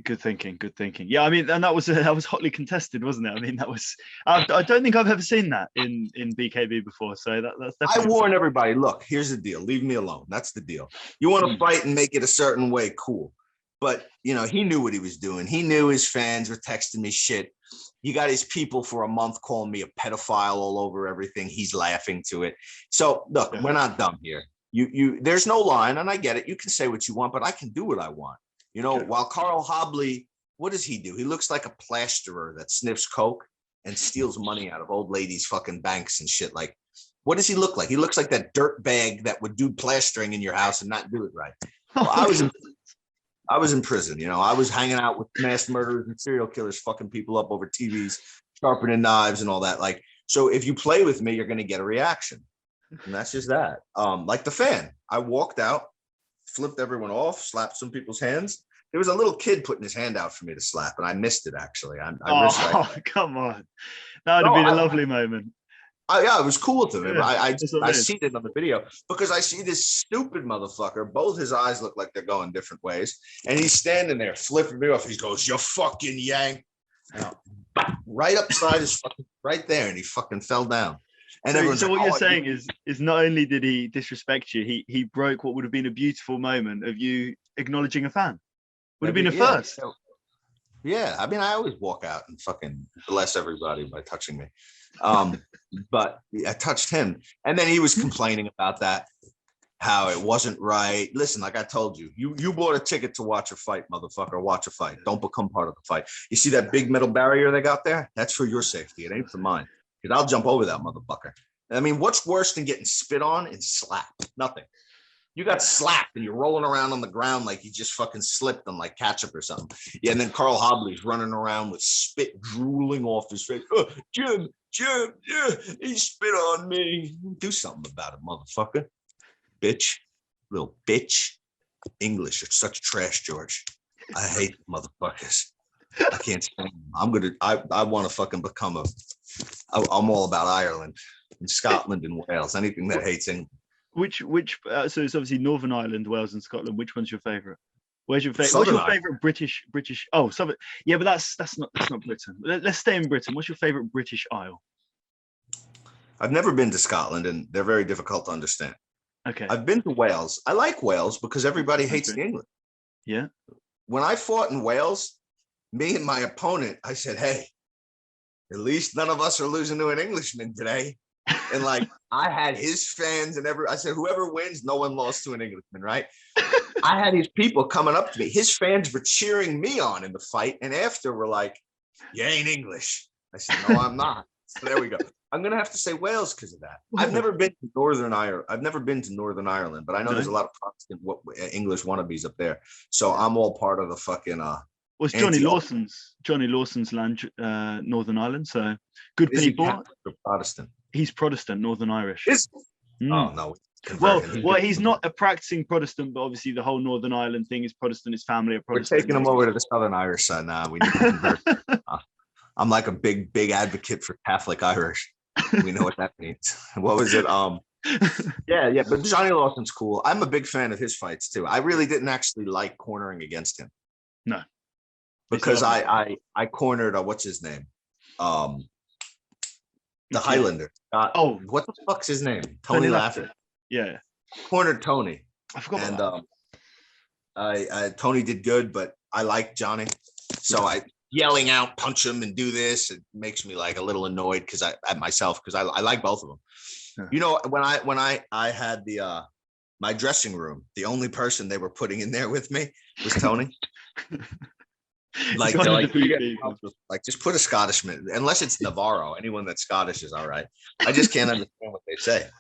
Good thinking. Good thinking. Yeah, I mean, and that was hotly contested, wasn't it? I mean, that was. I don't think I've ever seen that in BKB before. So that's definitely. I warn everybody. Look, here's the deal. Leave me alone. That's the deal. You want to fight and make it a certain way, cool. But he knew what he was doing. He knew his fans were texting me shit. He got his people for a month calling me a pedophile all over everything. He's laughing to it. So look, we're not dumb here. There's no line, and I get it. You can say what you want, but I can do what I want. While Carl Hobley, what does he do? He looks like a plasterer that sniffs coke and steals money out of old ladies' fucking banks and shit. Like, what does he look like? He looks like that dirt bag that would do plastering in your house and not do it right. Well, I was in prison. I was hanging out with mass murderers and serial killers, fucking people up over TVs, sharpening knives and all that. Like, so if you play with me, you're going to get a reaction. And that's just that. Like the fan, I walked out, flipped everyone off, slapped some people's hands. There was a little kid putting his hand out for me to slap, and I missed it, actually. Come on. That would have been a lovely moment. Yeah, it was cool to him. I see it on the video because I see this stupid motherfucker. Both his eyes look like they're going different ways. And he's standing there flipping me off. He goes, "You fucking yank." Right upside his fucking, right there. And he fucking fell down. And so what you're saying is not only did he disrespect you, he broke what would have been a beautiful moment of you acknowledging a fan. Would have been a first. Yeah, I mean, I always walk out and fucking bless everybody by touching me. But I touched him. And then he was complaining about that, how it wasn't right. Listen, like I told you, you bought a ticket to watch a fight, motherfucker. Watch a fight. Don't become part of the fight. You see that big metal barrier they got there? That's for your safety. It ain't for mine. Because I'll jump over that motherfucker. I mean, what's worse than getting spit on and slapped? Nothing. You got slapped and you're rolling around on the ground like you just fucking slipped on like ketchup or something. Yeah, and then Carl Hobley's running around with spit drooling off his face. Oh, Jim, yeah, he spit on me. Do something about it, motherfucker. Bitch, little bitch. English, it's such trash, George. I hate motherfuckers. I can't stand them. I want to fucking become I'm all about Ireland and Scotland and Wales. Anything that hates England. So it's obviously Northern Ireland, Wales, and Scotland. Which one's your favorite? What's your favorite British? Oh, Southern. Yeah, but that's not Britain. Let's stay in Britain. What's your favorite British Isle? I've never been to Scotland, and they're very difficult to understand. Okay. I've been to Wales. I like Wales because everybody hates the English. Yeah. When I fought in Wales, me and my opponent, I said, "Hey, at least none of us are losing to an Englishman today." And like I had his fans and I said, whoever wins, no one lost to an Englishman, right? I had his people coming up to me. His fans were cheering me on in the fight. And after were like, "You ain't English." I said, "No, I'm not." So there we go. I'm going to have to say Wales because of that. I've never been to Northern Ireland. But I know there's a lot of Protestant English wannabes up there. So I'm all part of the fucking Well, Johnny Lawson's land, Northern Ireland. So good people. Protestant. He's Protestant, Northern Irish. Oh no. Well, he's not a practicing Protestant, but obviously the whole Northern Ireland thing is Protestant. His family are Protestant. We're taking him over to the Southern Irish side now. We need to convert. I'm like a big advocate for Catholic Irish. We know what that means. What was it? Yeah. But Johnny Lawson's cool. I'm a big fan of his fights too. I really didn't actually like cornering against him. No. Because I cornered what's his name? The Highlander. What the fuck's his name? Tony Lafford. Yeah. Cornered Tony. I forgot. And Tony did good, but I like Johnny. So I yelling out, punch him and do this. It makes me like a little annoyed because I like both of them. Yeah. You know, when I had my dressing room, the only person they were putting in there with me was Tony. Like just put a Scottishman, unless it's Navarro. Anyone that's Scottish is all right. I just can't understand what they say.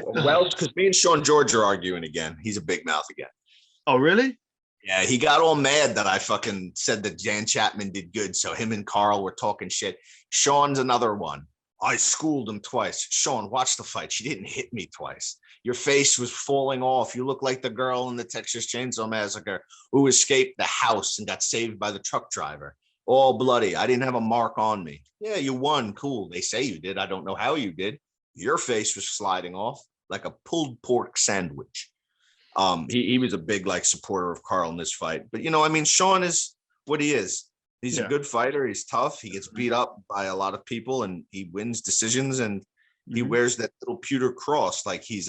Well, because me and Sean George are arguing again. He's a big mouth again. Oh, really? Yeah, he got all mad that I fucking said that Jan Chapman did good. So him and Carl were talking shit. Sean's another one. I schooled him twice. Sean, watch the fight. She didn't hit me twice. Your face was falling off. You look like the girl in the Texas Chainsaw Massacre who escaped the house and got saved by the truck driver. All bloody. I didn't have a mark on me. Yeah, you won. Cool. They say you did. I don't know how you did. Your face was sliding off like a pulled pork sandwich. He was a big like supporter of Carl in this fight. But I mean, Sean is what he is. He's a good fighter. He's tough. He gets beat up by a lot of people and he wins decisions, and he wears that little pewter cross like he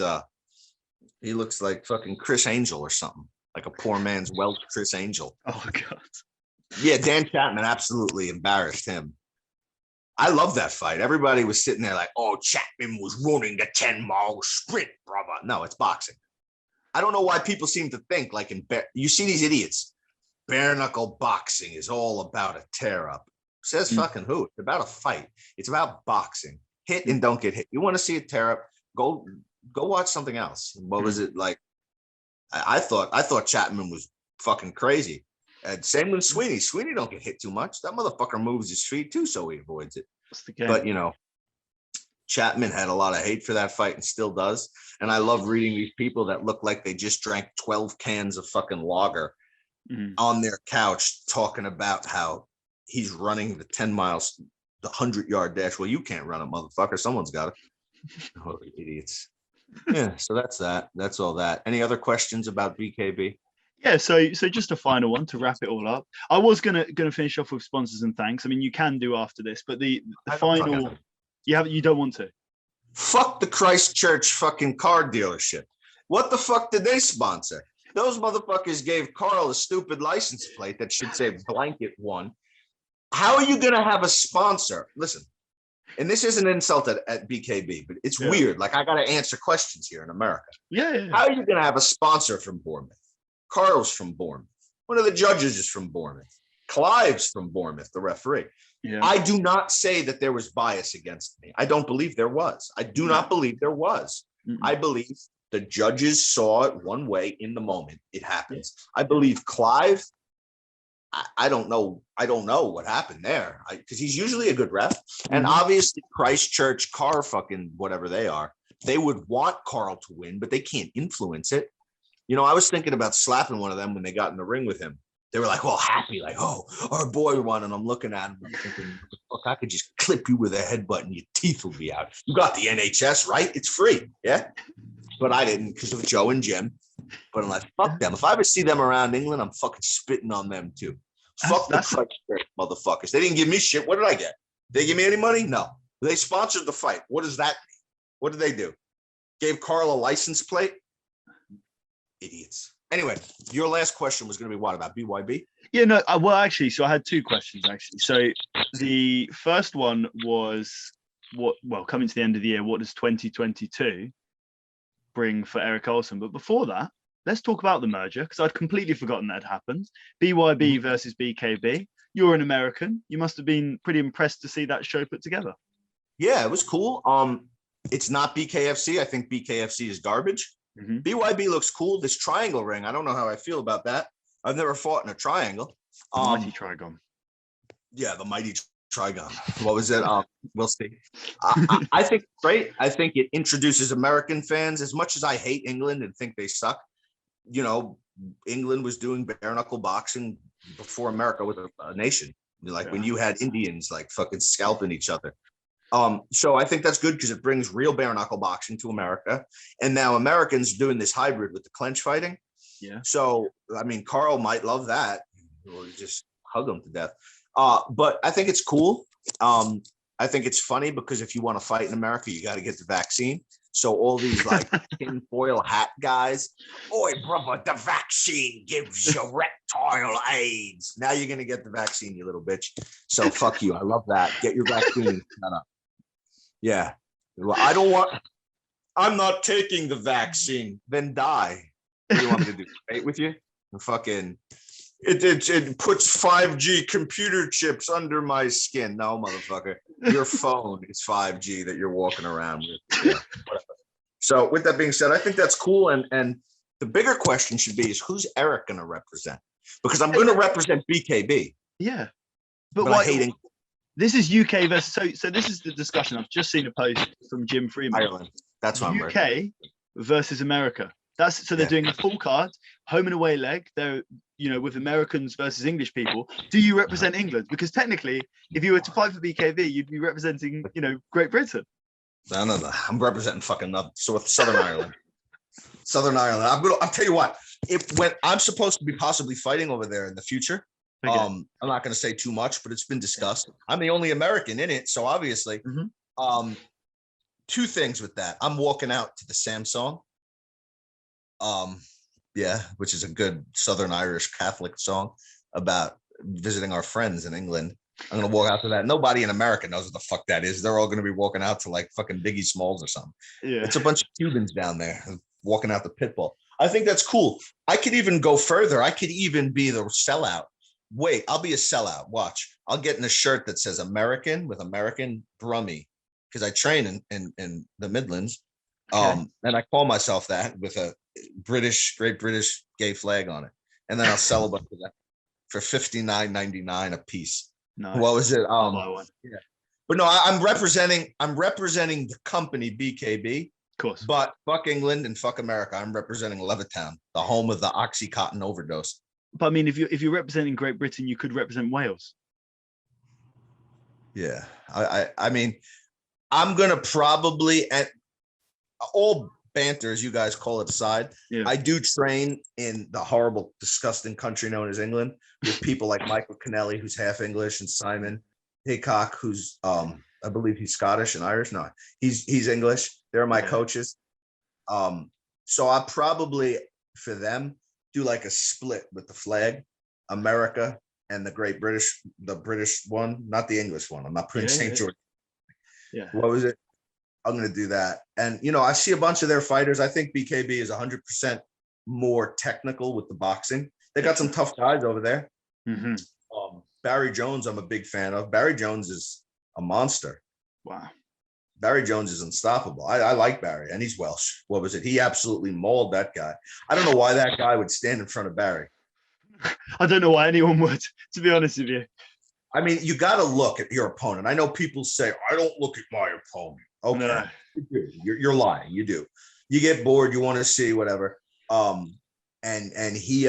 looks like fucking Chris Angel or something, like a poor man's Welsh Chris Angel. Oh God. Yeah, Dan Chapman absolutely embarrassed him. I love that fight. Everybody was sitting there like, oh, Chapman was running the 10-mile sprint, brother. No, it's boxing. I don't know why people seem to think like you see these idiots. Bare knuckle boxing is all about a tear up. Says fucking who? It's about a fight. It's about boxing. Hit and don't get hit. You want to see a tear up? Go watch something else. What was it like? I thought Chapman was fucking crazy. And same with Sweeney. Sweeney don't get hit too much. That motherfucker moves his feet too, so he avoids it. But Chapman had a lot of hate for that fight and still does. And I love reading these people that look like they just drank 12 cans of fucking lager on their couch talking about how he's running the 10 miles, the 100-yard dash. Well, you can't run it, motherfucker. Someone's got it. Oh, idiots. Yeah, so that's that. That's all that. Any other questions about BKB? Yeah, so just a final one to wrap it all up. I was gonna finish off with sponsors and thanks. I mean, you can do after this, but the final, you don't want to. Fuck the Christchurch fucking car dealership. What the fuck did they sponsor? Those motherfuckers gave Carl a stupid license plate that should say blanket one. How are you gonna have a sponsor? Listen, and this isn't an insult at BKB, but it's weird. Like I gotta answer questions here in America. Yeah. How are you gonna have a sponsor from Bournemouth? Carl's from Bournemouth. One of the judges is from Bournemouth. Clive's from Bournemouth, the referee. Yeah. I do not say that there was bias against me. I don't believe there was. I do not believe there was. I believe the judges saw it one way in the moment. It happens. I believe Clive, I don't know. I don't know what happened there because he's usually a good ref. And obviously Christchurch car fucking whatever they are, they would want Carl to win, but they can't influence it. I was thinking about slapping one of them when they got in the ring with him. They were like, well, happy, like, oh, our boy won. And I'm looking at him and thinking, look, I could just clip you with a headbutt and your teeth will be out. You got the NHS, right? It's free. Yeah. But I didn't because of Joe and Jim. But I'm like, fuck them. If I ever see them around England, I'm fucking spitting on them too. Fuck the Christchurch motherfuckers. They didn't give me shit. What did I get? They give me any money? No. They sponsored the fight. What does that mean? What did they do? Gave Carl a license plate? Idiots. Anyway, your last question was going to be what about BYB? Yeah, no. Well, actually, so I had two questions actually. So the first one was coming to the end of the year, what does 2022 bring for Eric Olsen? But before that, let's talk about the merger because I'd completely forgotten that had happened. BYB versus BKB. You're an American. You must have been pretty impressed to see that show put together. Yeah, it was cool. It's not BKFC. I think BKFC is garbage. BYB looks cool. This triangle ring, I don't know how I feel about that. I've never fought in a triangle. Mighty Trigon. Yeah, the Mighty Trigon. What was it? We'll see. I think it's great. I think it introduces American fans. As much as I hate England and think they suck, England was doing bare knuckle boxing before America was a nation. When you had Indians like fucking scalping each other. So I think that's good because it brings real bare knuckle boxing to America. And now Americans doing this hybrid with the clinch fighting. Yeah. So, I mean, Carl might love that or just hug him to death. But I think it's cool. I think it's funny because if you want to fight in America, you got to get the vaccine. So all these like tinfoil hat guys, oi, brother, the vaccine gives you reptile AIDS. Now you're going to get the vaccine, you little bitch. So fuck you. I love that. Get your vaccine. Shut up. Yeah. I'm not taking the vaccine. Then die. What do you want me to do? Fight with you? Fucking, it puts 5G computer chips under my skin. No, motherfucker. Your phone is 5G that you're walking around with. Yeah, so with that being said, I think that's cool. And the bigger question should be is who's Eric going to represent? Because I'm going to represent BKB. Yeah. But I hate England. This is UK versus so this is the discussion. I've just seen a post from Jim Freeman. Ireland. That's what I'm UK versus America. They're doing a full card, home and away leg. They're with Americans versus English people. Do you represent England? Because technically, if you were to fight for BKB, you'd be representing Great Britain. No. I'm representing fucking Southern Ireland. Southern Ireland. I'll tell you what. When I'm supposed to be possibly fighting over there in the future, okay. I'm not going to say too much, but it's been discussed. I'm the only American in it, so obviously, two things with that. I'm walking out to the Samsung, which is a good Southern Irish Catholic song about visiting our friends in England. I'm going to walk out to that. Nobody in America knows what the fuck that is. They're all going to be walking out to like fucking Biggie Smalls or something. Yeah. It's a bunch of Cubans down there walking out the Pitbull. I think that's cool. I could even go further. I could even be the sellout. Wait, I'll be a sellout. Watch. I'll get in a shirt that says American with American Brummy because I train in the Midlands. Okay. And I call myself that with a Great British gay flag on it. And then I'll sell a bunch of that for $59.99 a piece. Nice. What was it? Yeah. But no, I'm representing the company BKB. Of course. But fuck England and fuck America. I'm representing Levittown, the home of the Oxycontin overdose. But I mean, if you're representing Great Britain, you could represent Wales. Yeah. I mean, I'm gonna probably, at all banter, as you guys call it aside, I do train in the horrible, disgusting country known as England with people like Michael Kennelly, who's half English, and Simon Haycock, who's I believe he's Scottish and Irish. No, he's English. They're my coaches. So I probably for them do like a split with the flag, America and the British one, not the English one. I'm not putting St. George. Yeah. What was it? I'm going to do that. And, I see a bunch of their fighters. I think BKB is 100% more technical with the boxing. They got some tough guys over there. Mm-hmm. Barry Jones, I'm a big fan of. Barry Jones is a monster. Wow. Barry Jones is unstoppable. I like Barry, and he's Welsh. What was it? He absolutely mauled that guy. I don't know why that guy would stand in front of Barry. I don't know why anyone would, to be honest with you. I mean, you got to look at your opponent. I know people say, I don't look at my opponent. Okay, no. You do. You're lying. You do. You get bored. You want to see whatever. And he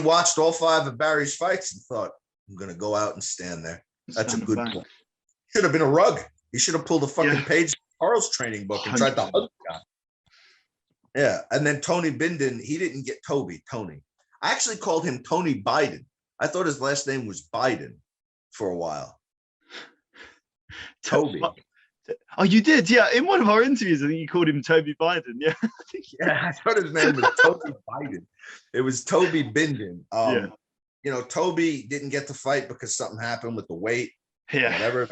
watched all 5 of Barry's fights and thought, I'm going to go out and stand there. That's a good point. Should have been a rug. He should have pulled a fucking page of Carl's training book and tried to hug the guy. Yeah. And then Tony Bindon, he didn't get Tony. I actually called him Tony Biden. I thought his last name was Biden for a while. Toby. Oh, you did? Yeah. In one of our interviews, I think you called him Toby Biden. Yeah. I thought his name was Toby Biden. It was Toby Bindon. Toby didn't get to fight because something happened with the weight. Yeah. Whatever.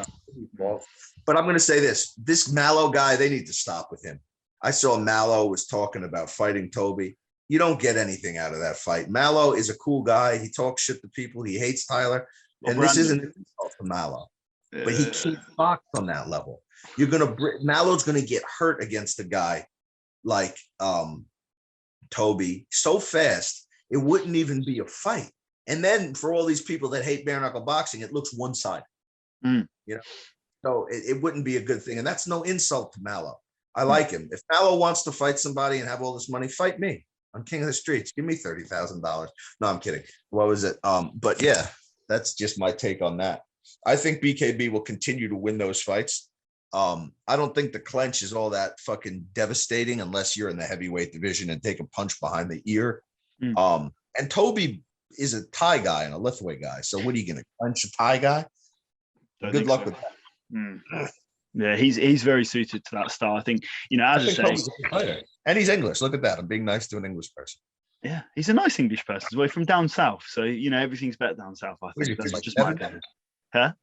But I'm going to say this Mallow guy, they need to stop with him. I saw Mallow was talking about fighting Toby. You don't get anything out of that fight. Mallow is a cool guy. He talks shit to people. He hates Tyler. And this isn't an insult to Mallow. But he can't box on that level. Mallow's going to get hurt against a guy like Toby so fast, it wouldn't even be a fight. And then for all these people that hate bare knuckle boxing, it looks one-sided. So it wouldn't be a good thing. And that's no insult to Mallow. I like him. If Mallow wants to fight somebody and have all this money, fight me. I'm king of the streets. Give me $30,000. No, I'm kidding. What was it? But yeah, that's just my take on that. I think BKB will continue to win those fights. I don't think the clench is all that fucking devastating unless you're in the heavyweight division and take a punch behind the ear. And Toby is a Thai guy and a Lithway guy. So what are you going to clench a Thai guy? Good luck with that. Yeah, he's very suited to that style. I think, as I say, and he's English. Look at that. I'm being nice to an English person. Yeah, he's a nice English person as well, from down south. So, everything's better down south, I think. That's just my opinion. Huh?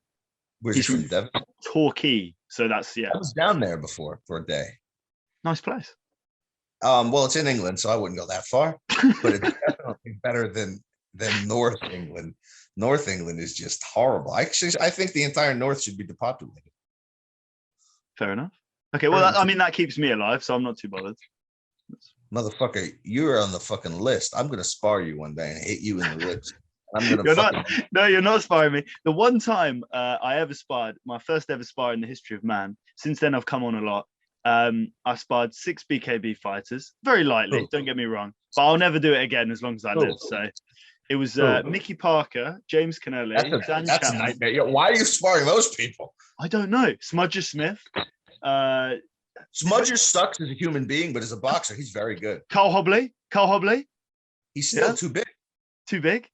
Where's he from? Devon? Torquay. So that's, I was down there before for a day. Nice place. Well, it's in England, so I wouldn't go that far. But it's definitely better than North England. North England is just horrible. I think the entire North should be depopulated. Fair enough. Okay, well, that keeps me alive, so I'm not too bothered. Motherfucker, you're on the fucking list. I'm going to spar you one day and hit you in the ribs. You're not sparring me. The one time I ever sparred, my first ever spar in the history of man. Since then, I've come on a lot. I sparred 6 BKB fighters, very lightly. Don't get me wrong, but I'll never do it again as long as I live. So, It was Mickey Parker, James Kennelly, Dan that's Chapman. A nightmare. Yo, why are you sparring those people? I don't know. Smudger Smith. Smudger sucks as a human being, but as a boxer, he's very good. Carl Hobley. He's still too big. Too big.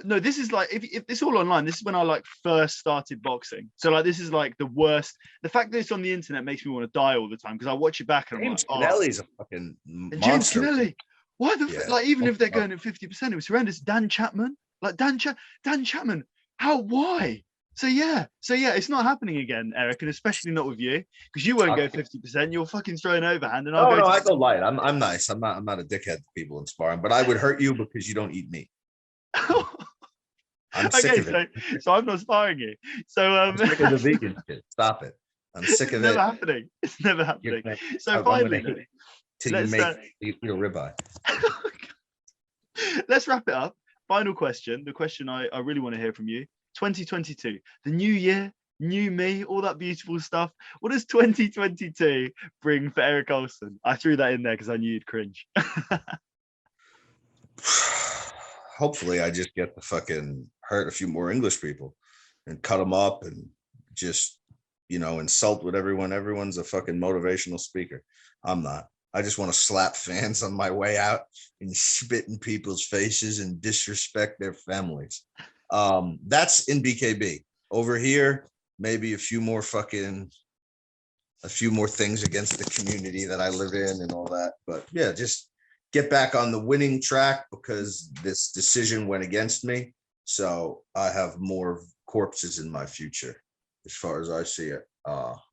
No, this is like if this all online. This is when I like first started boxing. So like this is like the worst. The fact that it's on the internet makes me want to die all the time because I watch it back and James I'm like, Kennelly's a fucking monster. James Kennelly. Why the like even if they're going at 50%, it was horrendous. Dan Chapman, like Dan Chapman. How? Why? So yeah, it's not happening again, Eric, and especially not with you because you won't go 50%. You're fucking throwing overhand, and I'll go. I go light. I'm nice. I'm not a dickhead to people in sparring, but I would hurt you because you don't eat meat. I'm sick of it. So I'm not sparring you. So I'm sick of the vegan shit. Stop it. I'm sick of it. Never happening. It's never happening. So finally, till you make your ribeye. Let's wrap it up. Final question. The question I really want to hear from you. 2022, the new year, new me, all that beautiful stuff. What does 2022 bring for Eric Olsen? I threw that in there because I knew you'd cringe. Hopefully I just get to fucking hurt a few more English people and cut them up and just, insult with everyone. Everyone's a fucking motivational speaker. I'm not. I just want to slap fans on my way out and spit in people's faces and disrespect their families. That's in BKB. Over here, maybe a few more things against the community that I live in and all that. But yeah, just get back on the winning track because this decision went against me. So I have more corpses in my future as far as I see it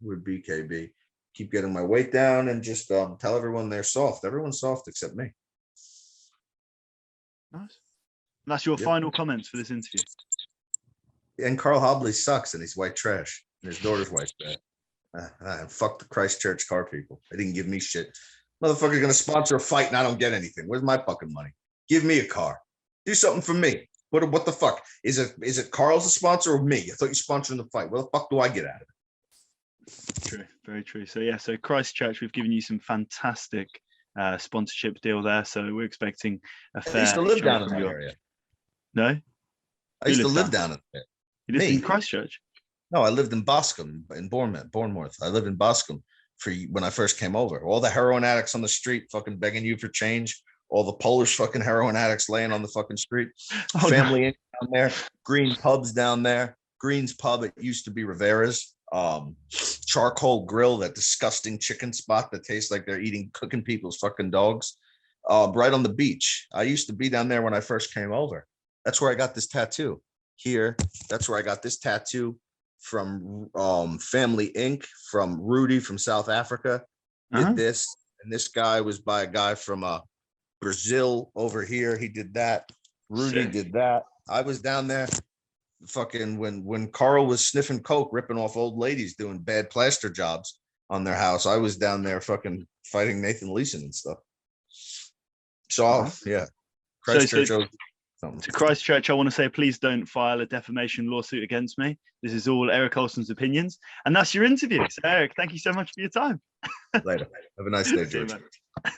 with BKB. Keep getting my weight down and just tell everyone they're soft. Everyone's soft except me. Nice. And that's your final comments for this interview. And Carl Hobley sucks and he's white trash. And his daughter's white trash. Fuck the Christchurch car people. They didn't give me shit. Motherfucker's gonna sponsor a fight and I don't get anything. Where's my fucking money? Give me a car. Do something for me. What the fuck? Is it Carl's the sponsor or me? I thought you sponsoring the fight. What the fuck do I get out of it? True, very true. So yeah, so Christchurch, we've given you some fantastic sponsorship deal there. So we're expecting a fair. I used to live down in that area. No, I used to live down in there. You lived in Christchurch? No, I lived in Boscombe in Bournemouth. I lived in Boscombe when I first came over. All the heroin addicts on the street fucking begging you for change. All the Polish fucking heroin addicts laying on the fucking street. Family Inn down there. Green Pub's down there. Green's Pub. It used to be Rivera's. Charcoal Grill, that disgusting chicken spot that tastes like they're cooking people's fucking dogs. Right on the beach. I used to be down there when I first came over. That's where I got this tattoo. Here, that's where I got this tattoo from Family Inc. from Rudy from South Africa. Did this, and this guy was by a guy from Brazil over here. He did that. Rudy did that. I was down there fucking when Carl was sniffing coke, ripping off old ladies doing bad plaster jobs on their house. I was down there fucking fighting Nathan Leeson and stuff. So yeah, Christchurch. To Christchurch, I want to say, please don't file a defamation lawsuit against me. This is all Eric Olsen's opinions, and that's your interview. So Eric, thank you so much for your time. Later. Have a nice day, George. Bye.